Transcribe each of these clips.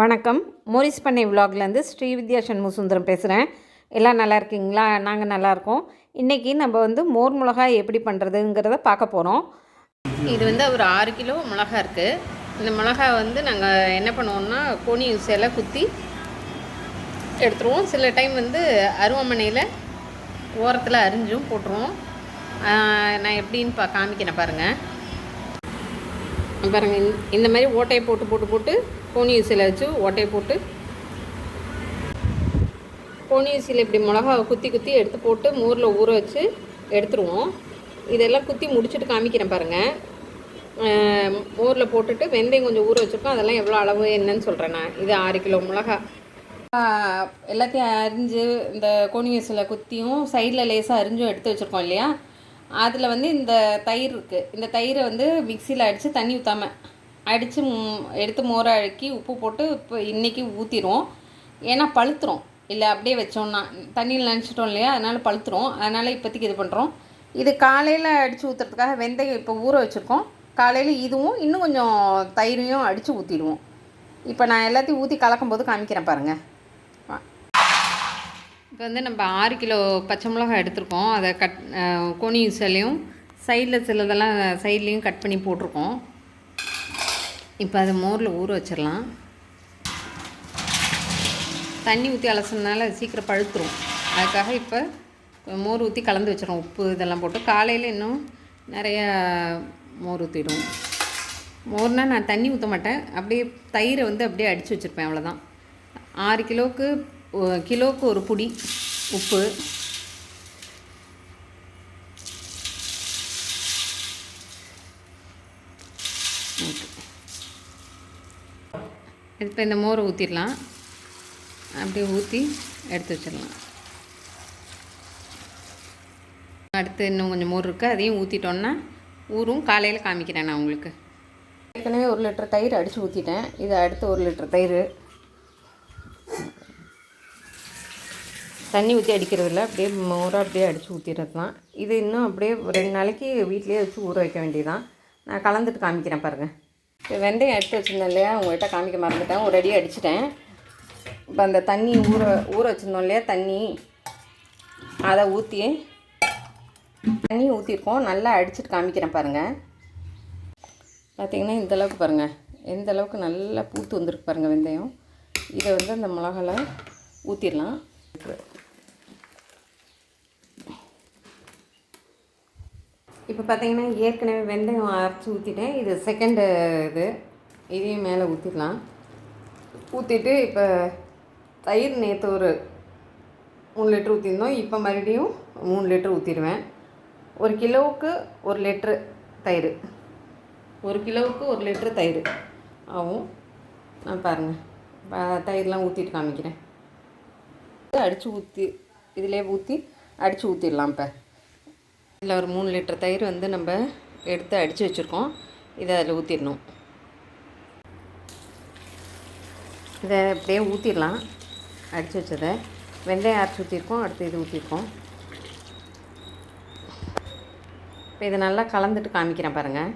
வணக்கம். மோரிஸ் பண்ணை விலாக்லேருந்து ஸ்ரீவித்யா சண்முகசுந்தரம் பேசுகிறேன். எல்லாம் நல்லா இருக்கீங்களா? நாங்கள் நல்லாயிருக்கோம். இன்றைக்கி நம்ம மோர் மிளகாய் எப்படி பண்ணுறதுங்கிறத பார்க்க போகிறோம். இது ஒரு 6 கிலோ மிளகா இருக்குது. இந்த மிளகா நாங்கள் என்ன பண்ணுவோம்னா கோணி ஊசியால் குத்தி எடுத்துருவோம். சில டைம் அருவாமனையில் ஓரத்தில் அரிஞ்சும் போட்டுருவோம். நான் எப்படின்னு காமிக்கிறேன் பாருங்கள். இந்த மாதிரி ஓட்டையை போட்டு கோணி ஊசியில் வச்சு ஓட்டையை போட்டு கோணி ஊசியில் இப்படி மிளகாவை குத்தி எடுத்து போட்டு மோரில் ஊற வச்சு எடுத்துருவோம். இதெல்லாம் குத்தி முடிச்சுட்டு காமிக்கிறேன் பாருங்கள். மோரில் போட்டுட்டு வெந்தயம் கொஞ்சம் ஊற வச்சுருக்கோம். அதெல்லாம் எவ்வளோ அளவு என்னன்னு சொல்கிறேன். நான் இது 6 கிலோ மிளகா எல்லாத்தையும் அரிஞ்சு இந்த கோணி ஊசியில் குத்தியும் சைடில் லேசாக அரிஞ்சும் எடுத்து வச்சுருக்கோம் இல்லையா. அதில் இந்த தயிர் இருக்குது. இந்த தயிரை மிக்சியில் அடித்து தண்ணி ஊற்றாமல் அடித்து எடுத்து மோரை அழுக்கி உப்பு போட்டு இப்போ இன்றைக்கி ஊற்றிடுவோம். ஏன்னா பழுத்துரும், இல்லை அப்படியே வச்சோன்னா தண்ணியில் நினச்சிட்டோம் இல்லையா, அதனால் பழுத்துரும். அதனால் இப்போதைக்கு இது பண்ணுறோம். இது காலையில் அடித்து ஊற்றுறதுக்காக வெந்தயம் இப்போ ஊற வச்சுருக்கோம். காலையில் இதுவும் இன்னும் கொஞ்சம் தயிரையும் அடித்து ஊற்றிடுவோம். இப்போ நான் எல்லாத்தையும் ஊற்றி கலக்கும்போது காமிக்கிறேன் பாருங்கள். இப்போ நம்ம 6 கிலோ பச்சை மிளகாய் எடுத்துருக்கோம். அதை கோணி யூஸ்லையும் சைடில் சிலதெல்லாம் சைட்லேயும் கட் பண்ணி போட்டிருக்கோம். இப்போ அதை மோரில் ஊற வச்சிடலாம். தண்ணி ஊற்றி அலசினால சீக்கிரம் பழுத்துரும். அதுக்காக இப்போ மோர் ஊற்றி கலந்து வச்சிடறோம். உப்பு இதெல்லாம் போட்டு காலையில் இன்னும் நிறையா மோர் ஊற்றிடுவோம். மோர்னால் நான் தண்ணி ஊற்ற மாட்டேன். அப்படியே தயிரை அப்படியே அடித்து வச்சுருப்பேன், அவ்வளோதான். 6 கிலோவுக்கு ஒரு புடி உப்பு, இப்போ இந்த மோரை ஊற்றிடலாம். அப்படியே ஊற்றி எடுத்து வச்சிடலாம். அடுத்து இன்னும் கொஞ்சம் மோர் இருக்குது, அதையும் ஊற்றிட்டோன்னா ஊறும். காலையில் காமிக்கிறேன் நான் உங்களுக்கு. ஏற்கனவே 1 லிட்டர் தயிர் அடித்து ஊற்றிட்டேன். இது அடுத்து 1 லிட்டர் தயிர் தண்ணி ஊற்றி அடிக்கிறதில்ல, அப்படியே மோரை அப்படியே அடித்து ஊற்றிடுறது தான். இது இன்னும் அப்படியே 2 நாளைக்கு வீட்டிலே வச்சு ஊற வைக்க வேண்டியதான். நான் கலந்துட்டு காமிக்கிறேன் பாருங்கள். இப்போ வெந்தயம் எடுத்து வச்சுருந்தேன் இல்லையா, உங்கள்கிட்ட காமிக்க மறந்துட்டேன். ஒரு அடி அடிச்சிட்டேன். இப்போ அந்த தண்ணி ஊற வச்சுருந்தோம் இல்லையா, அதை தண்ணி ஊற்றிருக்கோம். நல்லா அடிச்சுட்டு காமிக்கிறேன் பாருங்கள். பார்த்திங்கன்னா இந்தளவுக்கு பாருங்கள், எந்த அளவுக்கு நல்லா பூத்து வந்துருக்கு பாருங்கள் வெந்தயம். இதை அந்த மிளகால ஊற்றிடலாம். இப்போ பார்த்திங்கன்னா ஏற்கனவே வெந்தயம் அரைச்சி ஊற்றிட்டேன். இது செகண்டு இதையும் மேலே ஊற்றிடலாம். ஊற்றிட்டு இப்போ தயிர் நேற்று ஒரு 3 லிட்டர் ஊற்றிருந்தோம். இப்போ மறுபடியும் 3 லிட்டர் ஊற்றிடுவேன். 1 கிலோவுக்கு 1 லிட்ரு தயிர், 1 கிலோவுக்கு 1 லிட்ரு தயிர் ஆகும். நான் பாருங்கள் தயிர்லாம் ஊற்றிட்டு காமிக்கிறேன். இதிலே ஊற்றி அடித்து ஊற்றிடலாம். இப்போ இதில் ஒரு 3 லிட்டர் தயிர் நம்ம எடுத்து அடித்து வச்சுருக்கோம். இதை அதில் ஊற்றிடணும். இதை அப்படியே ஊற்றிடலாம். அடித்து வச்சதை வெந்தயம் அரைச்சி ஊற்றிருக்கோம். அடுத்து இது ஊற்றிருக்கோம். இப்போ இதை நல்லா கலந்துட்டு காமிக்கிறேன் பாருங்கள்.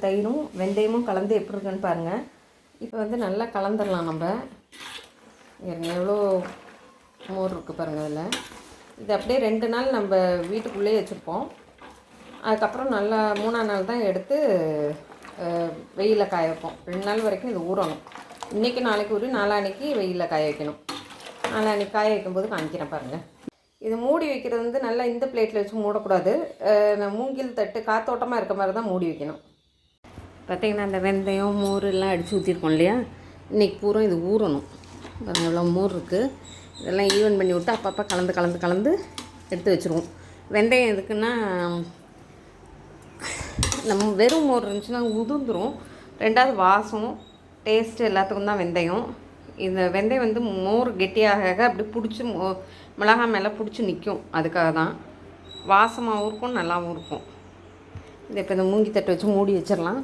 தயிரும் வெந்தயமும் கலந்து எப்படி இருக்குன்னு பாருங்கள். இப்போ நல்லா கலந்துடலாம். நம்ம எவ்வளோ மோர் இருக்குது பாருங்கள். அதில் இது அப்படியே 2 நாள் நம்ம வீட்டுக்குள்ளேயே வச்சுருப்போம். அதுக்கப்புறம் நல்லா 3ஆம் நாள் தான் எடுத்து வெயிலில் காய வைப்போம். 2 நாள் வரைக்கும் இது ஊறணும். இன்றைக்கி நாளைக்கு ஊறி நாளான்னைக்கு வெயிலில் காய வைக்கணும். நாளான்னைக்கு காய வைக்கும்போது காமிக்கிறேன் பாருங்கள். இது மூடி வைக்கிறது நல்லா இந்த பிளேட்டில் வச்சு மூடக்கூடாது. மூங்கில் தட்டு காத்தோட்டமாக இருக்க மாதிரி தான் மூடி வைக்கணும். பார்த்திங்கன்னா அந்த வெந்தயம் மோர் எல்லாம் அடித்து ஊற்றிருக்கோம் இல்லையா, இன்றைக்கி பூரா இது ஊறணும். பாருங்கள் எவ்வளோ மோர் இருக்குது. இதெல்லாம் ஈவன் பண்ணி விட்டு அப்பப்போ கலந்து எடுத்து வச்சுருவோம். வெந்தயம் எதுக்குன்னா நம்ம வெறும் மோர் இருந்துச்சுன்னா உதிர்ந்துடும். 2வது வாசம் டேஸ்ட்டு எல்லாத்துக்கும் தான் வெந்தயம். இந்த வெந்தயம் மோர் கெட்டியாக அப்படி பிடிச்சி மிளகாய் மேலே பிடிச்சி நிற்கும். அதுக்காக தான் வாசமாகவும் இருக்கும், நல்லாவும் இருக்கும். இதை இப்போ இந்த மூங்கி தட்டு வச்சு மூடி வச்சிடலாம்.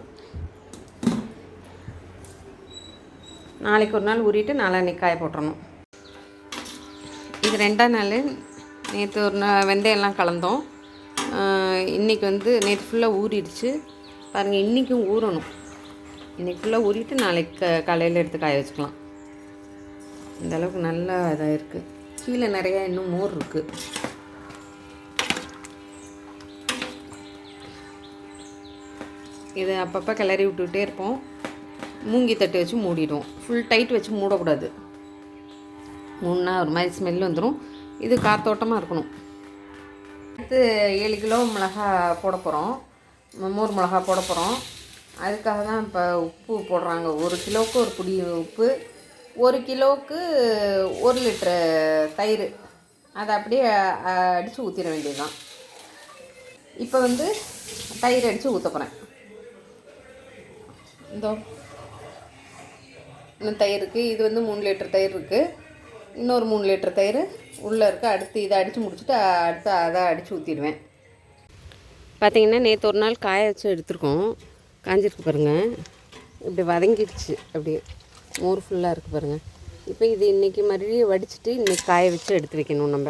நாளைக்கு ஒரு நாள் ஊறிட்டு நாளான்னைக்கு காய போட்டுறணும். இது 2ஆம் நாள். நேற்று ஒரு நாள் வெந்தயம்லாம் கலந்தோம். இன்றைக்கி நேற்று ஃபுல்லாக ஊறிடுச்சு பாருங்கள். இன்றைக்கும் ஊறணும். இன்றைக்கி ஃபுல்லாக ஊறிட்டு நாளைக்கு காலையில் எடுத்து காய வச்சுக்கலாம். இந்தளவுக்கு நல்லா இதாக இருக்குது. கீழே நிறையா இன்னும் மோர் இருக்குது. இதை அப்பப்போ கிளறி விட்டுக்கிட்டே இருப்போம். மூங்கி தட்டு வச்சு மூடிடுவோம். ஃபுல் டைட் வச்சு மூடக்கூடாது. மூணுனா ஒரு மாதிரி ஸ்மெல் வந்துடும். இது காத்தோட்டமாக இருக்கணும். அடுத்து 7 கிலோ மிளகா போட போகிறோம். மோர் மிளகா போட போகிறோம். அதுக்காக தான் இப்போ உப்பு போடுறாங்க. 1 கிலோவுக்கு ஒரு பிடி உப்பு, 1 கிலோவுக்கு 1 லிட்ரு தயிர். அதை அப்படியே அடித்து ஊற்றிட வேண்டியது தான். இப்போ தயிர் அடித்து ஊற்ற போகிறேன். இன்னும் தயிர் இருக்குது. இது 3 லிட்டர் தயிர் இருக்குது. இன்னொரு 3 லிட்டர் தயிர் உள்ளே இருக்குது. அடுத்து இதை அடித்து முடிச்சுட்டு அடுத்து அதை அடித்து ஊற்றிடுவேன். பார்த்திங்கன்னா நேற்று ஒரு நாள் காய வச்சு எடுத்துருக்கோம். காஞ்சிருக்கு பாருங்கள். இப்படி வதங்கிடுச்சு. அப்படியே மோர் ஃபுல்லாக இருக்குது பாருங்கள். இப்போ இது இன்றைக்கி மறுபடியும் வடிச்சிட்டு இன்றைக்கி காய வச்சு எடுத்து வைக்கணும். நம்ம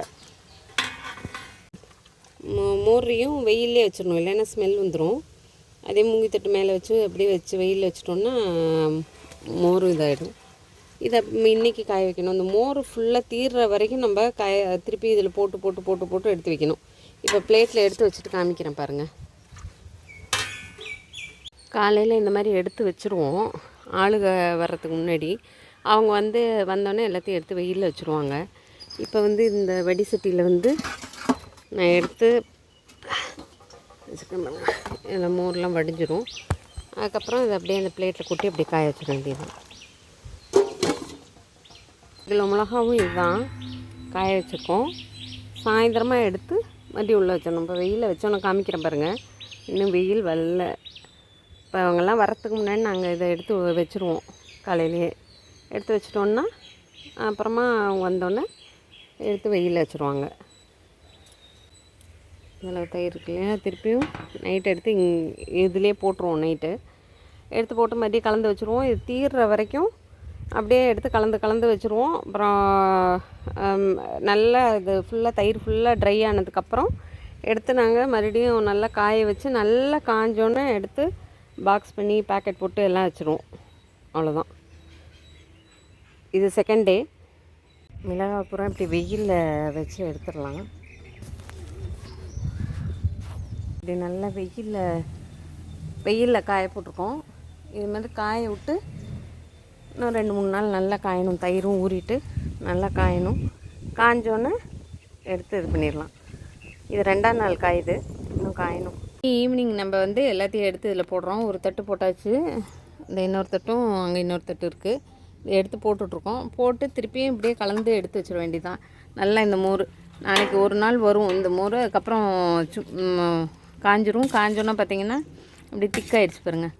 மோரையும் வெயிலே வச்சிடணும், இல்லைன்னா ஸ்மெல் வந்துடும். அதே மூங்கி தட்டு மேலே வச்சு அப்படியே வச்சு வெயிலில் வச்சிட்டோன்னா மோர் இதாகிடும். இதை இன்றைக்கி காய வைக்கணும். இந்த மோர் ஃபுல்லாக தீர்ற வரைக்கும் நம்ம திருப்பி இதில் போட்டு எடுத்து வைக்கணும். இப்போ பிளேட்டில் எடுத்து வச்சுட்டு காமிக்கிறேன் பாருங்கள். காலையில் இந்த மாதிரி எடுத்து வச்சுருவோம். ஆளுக வர்றதுக்கு முன்னாடி அவங்க வந்தோடனே எல்லாத்தையும் எடுத்து வெயிலில் வச்சுருவாங்க. இப்போ இந்த வடி சட்டியில் நான் எடுத்து வச்சுருக்கேன் பாருங்கள். இதில் மோர்லாம் வடிஞ்சிரும். அதுக்கப்புறம் இதை அப்படியே அந்த பிளேட்டில் கொட்டி அப்படியே காய வச்சிட வேண்டியது. இதில் மிளகாவும் இதுதான் காய வச்சுருக்கோம். சாயந்தரமாக எடுத்து மறுபடியும் உள்ளே வச்சிடணும். இப்போ வெயிலில் வச்சோன்னு காமிக்கிறேன் பாருங்கள். இன்னும் வெயில் வரல. இப்போ அவங்கெல்லாம் வரத்துக்கு முன்னாடி நாங்கள் இதை எடுத்து வச்சுருவோம். காலையிலேயே எடுத்து வச்சிட்டோன்னா அப்புறமா அவங்க வந்தோடனே எடுத்து வெயிலில் வச்சுருவாங்க. இதில் தயிர் இருக்கு இல்லையா, திருப்பியும் நைட்டு எடுத்து இதிலே போட்டுருவோம். நைட்டு எடுத்து போட்டு மறுபடியும் கலந்து வச்சுருவோம். இது தீர்ற வரைக்கும் அப்படியே எடுத்து கலந்து வச்சுருவோம். அப்புறம் நல்லா இது ஃபுல்லாக தயிர் ஃபுல்லாக ட்ரை ஆனதுக்கப்புறம் எடுத்து நாங்கள் மறுபடியும் நல்லா காய வச்சு நல்லா காஞ்சோன்னே எடுத்து பாக்ஸ் பண்ணி பேக்கெட் போட்டு எல்லாம் வச்சுருவோம். அவ்வளோதான். இது செகண்ட் டே. மிளகாய் பூரா இப்படி வெயிலில் வச்சு எடுத்துடலாம். இப்படி நல்லா வெயிலில் காய போட்டிருக்கோம். இது மாதிரி காய விட்டு இன்னும் 2-3 நாள் நல்லா காயணும். தயிரும் ஊறிட்டு நல்லா காயணும். காஞ்சோன்னே எடுத்து இது பண்ணிடலாம். இது 2ஆம் நாள் காயுது, இன்னும் காயணும். ஈவினிங் நம்ம எல்லாத்தையும் எடுத்து இதில் போடுறோம். ஒரு தட்டு போட்டாச்சு. இந்த இன்னொரு தட்டும் அங்கே இன்னொரு தட்டு இருக்குது. இதை எடுத்து போட்டுட்ருக்கோம். போட்டு திருப்பியும் இப்படியே கலந்து எடுத்து வச்சிட வேண்டியதான். நல்லா இந்த மோர் நாளைக்கு ஒரு நாள் வரும் இந்த மோர். அதுக்கப்புறம் காஞ்சிரும். காஞ்சோன்னா பார்த்திங்கன்னா இப்படி திக்காயிடுச்சு பாருங்கள்.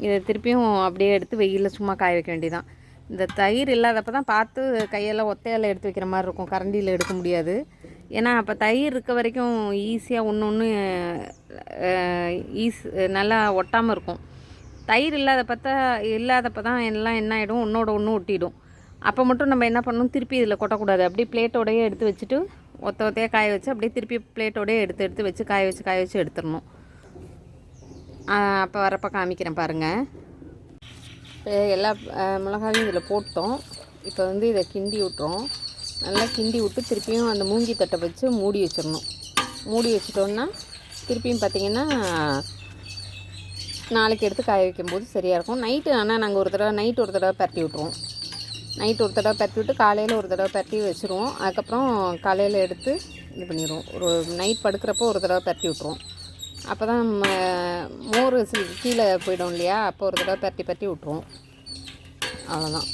இதை திருப்பியும் அப்படியே எடுத்து வெயிலில் சும்மா காய வைக்க வேண்டியதான். இந்த தயிர் இல்லாதப்போ தான் பார்த்து கையெல்லாம் ஒத்தையால் எடுத்து வைக்கிற மாதிரி இருக்கும். கரண்டியில் எடுக்க முடியாது. ஏன்னா அப்போ தயிர் இருக்க வரைக்கும் ஈஸியாக ஒன்று நல்லா ஒட்டாமல் இருக்கும். தயிர் இல்லாதப்போ தான் எல்லாம் என்ன ஆகிடும், ஒன்றோட ஒன்று ஒட்டிடும். அப்போ மட்டும் நம்ம என்ன பண்ணணும், திருப்பி இதில் கொட்டக்கூடாது. அப்படியே பிளேட்டோடையே எடுத்து வச்சுட்டு ஒத்தையாக காய வச்சு அப்படியே திருப்பி பிளேட்டோடையே எடுத்து வச்சு காய வச்சு எடுத்துடணும். அப்போ வரப்போ காமிக்கிறேன் பாருங்கள். இப்போ எல்லா மிளகாயும் இதில் போட்டோம். இப்போ இதை கிண்டி விட்டுறோம். நல்லா கிண்டி விட்டு திருப்பியும் அந்த மூங்கி தட்டை வச்சு மூடி வச்சிடணும். மூடி வச்சிட்டோன்னா திருப்பியும் பார்த்திங்கன்னா நாளைக்கு எடுத்து காய வைக்கும்போது சரியாக இருக்கும். நைட்டு ஆனால் நாங்கள் ஒரு தடவை பரட்டி விட்ருவோம். நைட்டு ஒரு தடவை பரட்டி விட்டு காலையில் ஒரு தடவை பரட்டி வச்சுருவோம். அதுக்கப்புறம் காலையில் எடுத்து இது பண்ணிடுவோம். ஒரு நைட் படுக்கிறப்போ ஒரு தடவை பரட்டி விட்ருவோம். அப்போ தான் மோர் கீழே போயிடும் இல்லையா, அப்போ ஒரு தடவை பரட்டி விட்ருவோம். அவ்வளோதான்.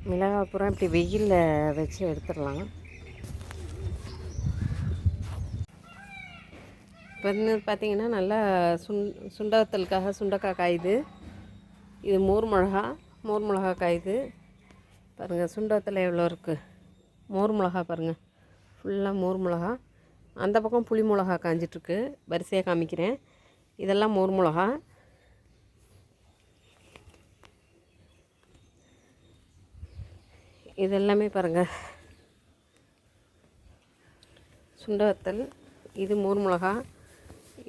மிளகாய் பூரா இப்படி வெயிலில் வச்சு எடுத்துடலாம். இப்போ பார்த்திங்கன்னா நல்லா சுண்டவத்தலுக்காக சுண்டைக்காய் காயுது. இது மோர் மிளகா காயுது பாருங்கள். சுண்டவத்தல் எவ்வளோ இருக்குது. மோர் மிளகா பாருங்கள், ஃபுல்லாக மோர் மிளகா. அந்த பக்கம் புளி மிளகா காஞ்சிட்ருக்கு. வரிசையாக காமிக்கிறேன். இதெல்லாம் மோர் மிளகா. இதெல்லாமே பாருங்கள் சுண்டவத்தல். இது மோர் மிளகா.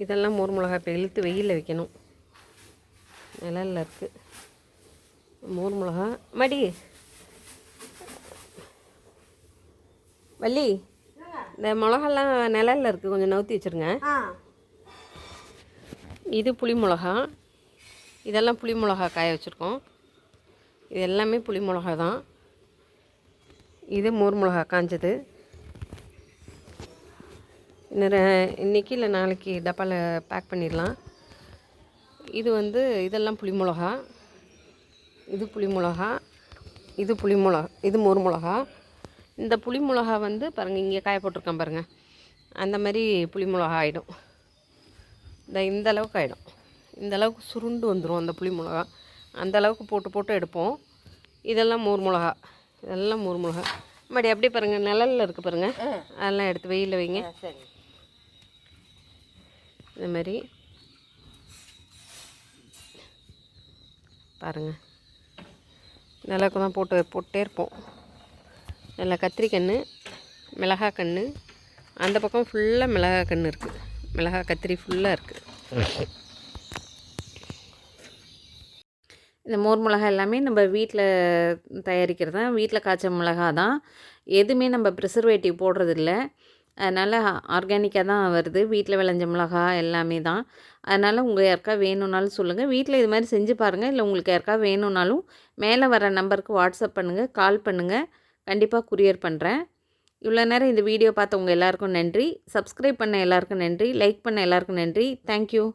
இதெல்லாம் மோர் மிளகா. இப்போ இழுத்து வெயிலில் வைக்கணும். நிழலில் இருக்குது. மோர் மிளகா மடி வள்ளி, இந்த மிளகாலாம் நிழலில் இருக்குது, கொஞ்சம் நவுத்தி வச்சுருங்க. இது புளி மிளகா, இதெல்லாம் புளி மிளகா காய வச்சுருக்கோம். இது எல்லாமே புளி மிளகா தான். இது மோர் மிளகா காஞ்சது. இன்றைக்கி இல்லை நாளைக்கு டப்பாவில் பேக் பண்ணிடலாம். இது வந்து இதெல்லாம் புளி மிளகா, இது புளி மிளகா, இது புளி மிளகா, இது மோர் மிளகா. இந்த புளி மிளகா வந்து பாருங்கள், இங்கே காய போட்டிருக்கேன் பாருங்கள், அந்த மாதிரி புளி மிளகா ஆகிடும். இந்த அளவுக்கு ஆகிடும். இந்த அளவுக்கு சுருண்டு வந்துடும் அந்த புளி மிளகா. அந்த அளவுக்கு போட்டு போட்டு எடுப்போம். இதெல்லாம் மோர் மிளகா, இதெல்லாம் மோர் மிளகா. மறுபடி அப்படியே பாருங்கள், நிழலில் இருக்குது பாருங்கள், அதெல்லாம் எடுத்து வெயிலில் வைங்க. சரி, இந்த மாதிரி பாருங்கள், இந்த அளவுக்கு தான் போட்டே இருப்போம். நல்லா கத்திரிக்கன்று, மிளகா கன்று, அந்த பக்கம் ஃபுல்லாக மிளகா கன்று இருக்குது, மிளகா கத்திரி ஃபுல்லாக இருக்குது. இந்த மோர் மிளகா எல்லாமே நம்ம வீட்டில் தயாரிக்கிறது தான், வீட்டில் காய்ச்ச மிளகா தான். எதுவுமே நம்ம ப்ரிசர்வேட்டிவ் போடுறதில்ல. அதனால் ஆர்கானிக்காக தான் வருது, வீட்டில் விளைஞ்ச மிளகா எல்லாமே தான். அதனால் உங்கள் யாருக்கா வேணும்னாலும் சொல்லுங்கள், வீட்டில் இது மாதிரி செஞ்சு பாருங்கள். இல்லை உங்களுக்கு யாருக்கா வேணும்னாலும் மேலே வர நம்பருக்கு வாட்ஸ்அப் பண்ணுங்கள், கால் பண்ணுங்கள், கண்டிப்பாக குரியர் பண்ணுறேன். இவ்வளோ நேரம் இந்த வீடியோ பார்த்தவங்க எல்லாருக்கும் நன்றி. சப்ஸ்கிரைப் பண்ண எல்லாருக்கும் நன்றி. லைக் பண்ண எல்லாருக்கும் நன்றி. தேங்க்யூ.